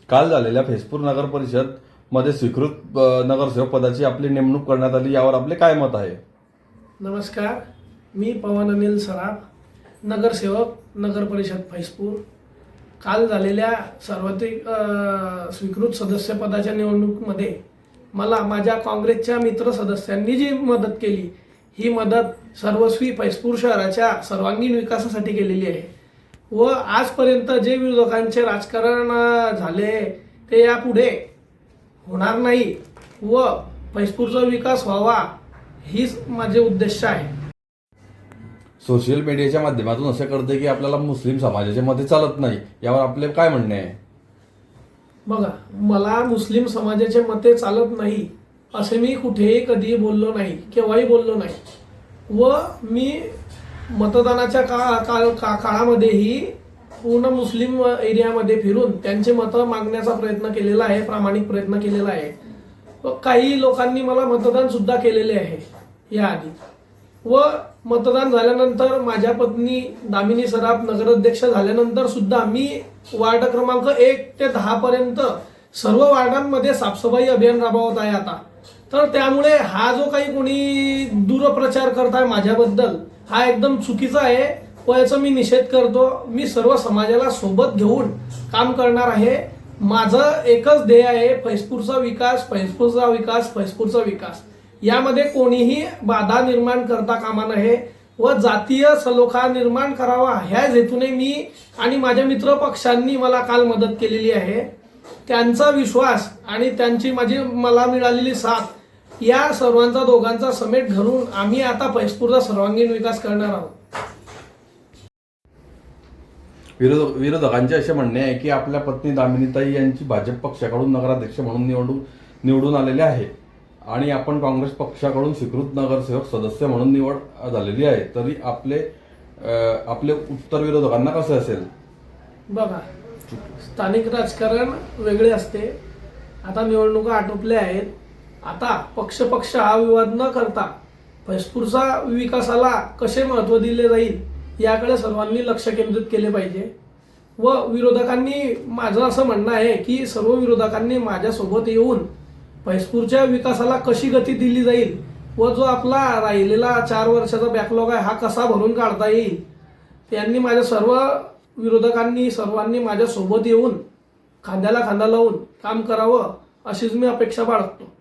काल झालेल्या फैजपूर नगर परिषद मध्ये स्वीकृत नगरसेवक पदाची आपली नेमणूक करण्यात आली, यावर आपले काय मत आहे? नमस्कार, मी पवन अनिल सराफ, नगरसेवक नगर परिषद फैजपूर. काल झालेल्या सार्वत्रिक स्वीकृत सदस्य पदाच्या निवडणुकीमध्ये मला माझ्या काँग्रेसच्या मित्र सदस्यांनी जी मदत केली, ही मदत सर्वस्वी फैजपूर शहराच्या सर्वांगीण विकासासाठी केलेली आहे व आजपर्यंत जे विरोधकांचे राजकारण झाले ते यापुढे होणार नाही व फैजपूरचा विकास व्हावा हीच माझे उद्देश आहे. सोशल मीडियाच्या माध्यमातून असे कळते की आपल्याला मुस्लिम समाजाच्या मते चालत नाही, यावर आपले काय म्हणणे आहे? बघा, मला मुस्लिम समाजाचे मते चालत नाही असे मी कुठेही कधीही बोललो नाही, केव्हाही बोललो नाही व मी मतदानाच्या काळामध्येही पूर्ण मुस्लिम एरियामध्ये फिरून त्यांचे मतं मागण्याचा प्रयत्न केलेला आहे, प्रामाणिक प्रयत्न केलेला आहे. काही लोकांनी मला मतदान सुद्धा केलेले आहे याआधी व मतदान झाल्यानंतर माझ्या पत्नी दामिनी सराफ नगराध्यक्ष झाल्यानंतर सुद्धा मी वार्ड क्रमांक 1 ते 10 पर्यंत सर्व वार्डांमध्ये साफसफाई अभियान राबवत आहे आता. तर त्यामुळे हा जो काही कोणी दूरप्रचार करताय माझ्याबद्दल हा एकदम चुकीचा आहे व याचा मी निषेध करतो. मी सर्व समाजाला सोबत घेऊन काम करणार आहे. माझं एकच ध्येय आहे, फैजपूरचा विकास, फैजपूरचा विकास, फैजपूरचा विकास. यामध्ये कोणीही बाधा निर्माण करता कामा नये व जातीय सलोखा निर्माण करावा ह्या हेतूने मी आणि माझ्या मित्र पक्षांनी मला काल मदत केलेली आहे. त्यांचा विश्वास आणि त्यांची मला मिळालेली साथ या सर्वांचा दोघांचा समेट घालून आम्ही आता फैजपूरचा सर्वांगीण विकास करणार आहोत. विरोधकांचे असे म्हणणे आहे की आपल्या पत्नी दामिनीताई यांची भाजप पक्षाकडून नगराध्यक्ष म्हणून निवडून आलेले आहे आणि आपण काँग्रेस पक्षाकडून स्वीकृत नगरसेवक सदस्य म्हणून निवड झालेली आहे, तरी आपले उत्तर विरोधकांना कसं असेल? बघा, स्थानिक राजकारण वेगळे असते. आता निवडणुका आटोपल्या आहेत. आता पक्ष हा विवाद न करता फैजपूरचा विकासाला कसे महत्त्व दिले जाईल याकडे सर्वांनी लक्ष केंद्रित केले पाहिजे व विरोधकांनी, माझं असं म्हणणं आहे की सर्व विरोधकांनी माझ्यासोबत येऊन फैजपूरच्या विकासाला कशी गती दिली जाईल व जो आपला राहिलेला 4 वर्षाचा बॅकलॉग आहे हा कसा भरून काढता येईल, त्यांनी सर्वांनी माझ्यासोबत येऊन खांद्याला खांदा लावून काम करावं अशीच मी अपेक्षा बाळगतो.